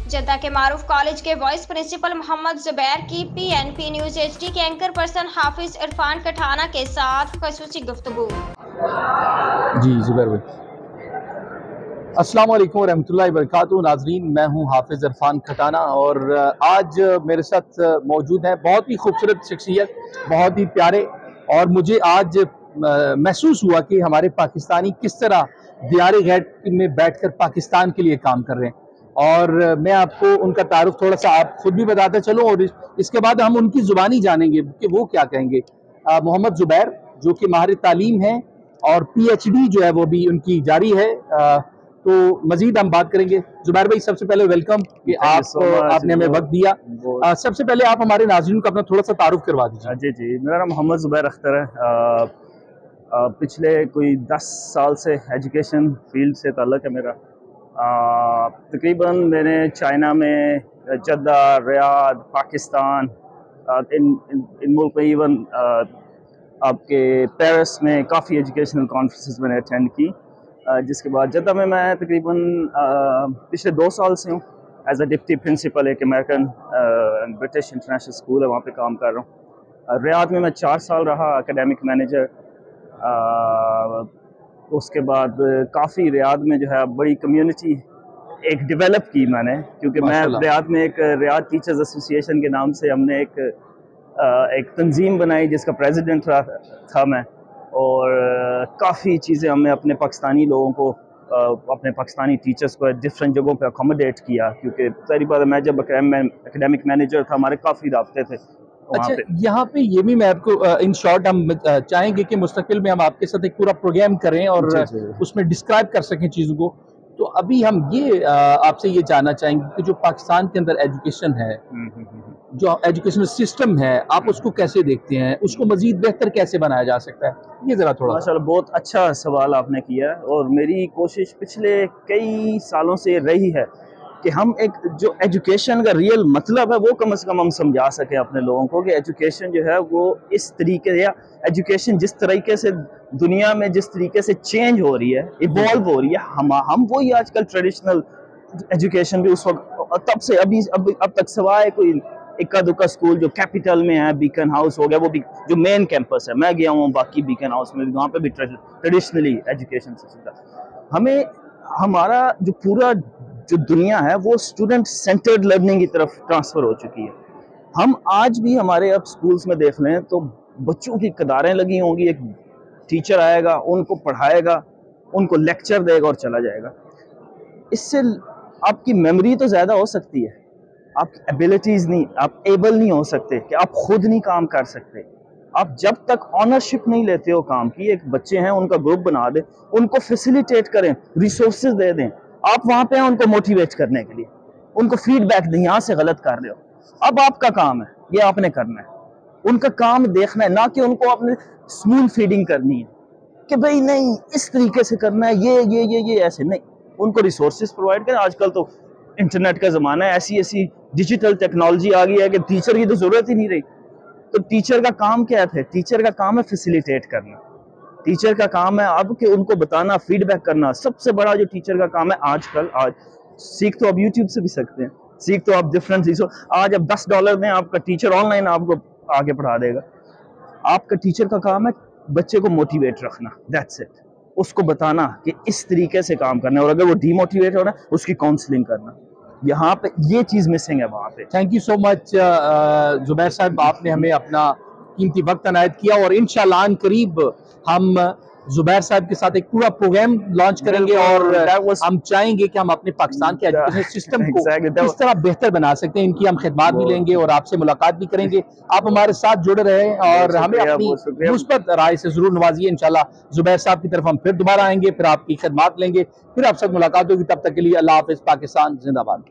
जद्दा के मारूफ कॉलेज के vice principal Mohammad Zubair की PNP न्यूज HD के एंकर पर्सन हाफिज इरफान कठाना के साथ खसूसी गुफ्तगू। जी जुबैर भाई, अस्सलाम वालेकुम रहमतुल्लाहि व बरकातुहू। नाजरीन, मैं हूं हाफिज इरफान खटाना और आज मेरे साथ मौजूद है बहुत ही खूबसूरत शख्सियत, बहुत ही प्यारे। और मुझे आज महसूस हुआ कि हमारे पाकिस्तानी किस तरह दियारे गैर में बैठकर पाकिस्तान के लिए काम कर रहे हैं। और मैं आपको उनका तारुफ थोड़ा सा आप खुद भी बताते चलो और इसके बाद हम उनकी ज़ुबानी जानेंगे कि वो क्या कहेंगे। मोहम्मद जुबैर जो कि माहिर तालीम है और PhD जो है वो भी उनकी जारी है। तो मजीद हम बात करेंगे। जुबैर भाई, सबसे पहले वेलकम कि आपने हमें वक्त दिया। सबसे पहले आप हमारे नाज़रीन को अपना थोड़ा सा तारुफ करवा दीजिए। जी जी, मेरा नाम मोहम्मद जुबैर अख्तर है। पिछले कोई 10 साल से एजुकेशन फील्ड से ताल्लुक़ है मेरा। तकरीबन मैंने चाइना में, जद्दा, रियाद, पाकिस्तान, इन मुल्क में, इवन आपके पेरिस में काफ़ी एजुकेशनल कॉन्फ्रेंसेस मैंने अटेंड की। जिसके बाद जद्दा में मैं तकरीबन पिछले 2 साल से हूँ एज अ डिप्टी प्रिंसिपल एक अमेरिकन ब्रिटिश इंटरनेशनल स्कूल है, वहाँ पे काम कर रहा हूँ। रियाद में मैं 4 साल रहा एकेडमिक मैनेजर। उसके बाद काफ़ी रियाद में जो है बड़ी कम्युनिटी एक डेवलप की मैंने, क्योंकि मैं रियाद में एक रियाद टीचर्स एसोसिएशन के नाम से हमने एक तंजीम बनाई जिसका प्रेसिडेंट था मैं। और काफ़ी चीज़ें हमने अपने पाकिस्तानी लोगों को, अपने पाकिस्तानी टीचर्स को डिफरेंट जगहों पे अकोमोडेट किया, क्योंकि पहली बार मैं जब एकेडमिक मैनेजर था हमारे काफ़ी राब्ते थे। अच्छा, यहाँ पे ये भी मैं आपको इन शॉर्ट हम चाहेंगे कि मुस्तकिल में हम आपके साथ एक पूरा प्रोग्राम करें और उसमें डिस्क्राइब कर सकें चीज़ों को। तो अभी हम ये आपसे ये जानना चाहेंगे कि जो पाकिस्तान के अंदर एजुकेशन है, जो एजुकेशनल सिस्टम है, आप उसको कैसे देखते हैं, उसको मजीद बेहतर कैसे बनाया जा सकता है, ये ज़रा थोड़ा। माशाल्लाह, बहुत अच्छा सवाल आपने किया। और मेरी कोशिश पिछले कई सालों से रही है कि हम एक जो एजुकेशन का रियल मतलब है वो कम से कम हम समझा सकें अपने लोगों को कि एजुकेशन जो है वो इस तरीके, या एजुकेशन जिस तरीके से दुनिया में जिस तरीके से चेंज हो रही है, इवॉल्व हो रही है, हम वही आजकल ट्रेडिशनल एजुकेशन भी उस वक्त तब से अब तक सिवाय कोई इक्का दुक्का स्कूल जो कैपिटल में है, बीकन हाउस हो गया, वो भी जो मेन कैंपस है, मैं गया हूँ बाकी बीकन हाउस में, वहाँ पे भी ट्रेडिशनली एजुकेशन सिस्टम था। हमें हमारा जो पूरा जो दुनिया है वो स्टूडेंट सेंटर्ड लर्निंग की तरफ ट्रांसफ़र हो चुकी है। हम आज भी हमारे अब स्कूल्स में देख लें तो बच्चों की कतारें लगी होंगी, एक टीचर आएगा, उनको पढ़ाएगा, उनको लेक्चर देगा और चला जाएगा। इससे आपकी मेमोरी तो ज़्यादा हो सकती है, आपकी एबिलिटीज़ नहीं, आप एबल नहीं हो सकते कि आप खुद नहीं काम कर सकते। आप जब तक ऑनरशिप नहीं लेते हो काम की, एक बच्चे हैं उनका ग्रुप बना दें, उनको फैसिलिटेट करें, रिसोर्सेज दे दें। आप वहाँ पे हैं उनको मोटिवेट करने के लिए, उनको फीडबैक दें, यहाँ से गलत कर रहे हो, अब आपका काम है, ये आपने करना है। उनका काम देखना है, ना कि उनको आपने स्पून फीडिंग करनी है कि भाई नहीं इस तरीके से करना है, ये ऐसे नहीं। उनको रिसोर्सेज प्रोवाइड करें। आजकल तो इंटरनेट का ज़माना है, ऐसी ऐसी डिजिटल टेक्नोलॉजी आ गई है कि टीचर की तो ज़रूरत ही नहीं रही। तो टीचर का काम क्या है? टीचर का काम है फैसिलिटेट करना। टीचर का काम है अब कि उनको बताना, फीडबैक करना। सबसे बड़ा जो टीचर का काम है आज सीख तो आप यूट्यूब से भी सकते हैं, सीख तो आप डिफरेंट आज आप $10 दें, आपका टीचर ऑनलाइन आपको आगे पढ़ा देगा। आपका टीचर का काम है बच्चे को मोटिवेट रखना, दैट्स इट। उसको बताना कि इस तरीके से काम करना है, और अगर वो डीमोटिवेट हो रहा है उसकी काउंसलिंग करना। यहाँ पे ये चीज़ मिसिंग है वहाँ पे। Thank you so much Zubair साहब, आपने हमें अपना कीमती वक्त अनायत किया और इंशाल्लाह करीब हम जुबैर साहब के साथ एक पूरा प्रोग्राम लॉन्च करेंगे और हम चाहेंगे कि हम अपने पाकिस्तान के एजुकेशन सिस्टम को किस तरह बेहतर बना सकते हैं, इनकी हम खिदमत भी लेंगे और आपसे मुलाकात भी करेंगे। आप हमारे साथ जुड़े रहें और हमें अपनी मुस्बत राय से जरूर नवाजिए। इंशाल्लाह जुबैर साहब की तरफ हम फिर दोबारा आएंगे, फिर आपकी खिदमत लेंगे, फिर आपसे मुलाकात होगी। तब तक के लिए अल्लाह हाफिज। पाकिस्तान जिंदाबाद।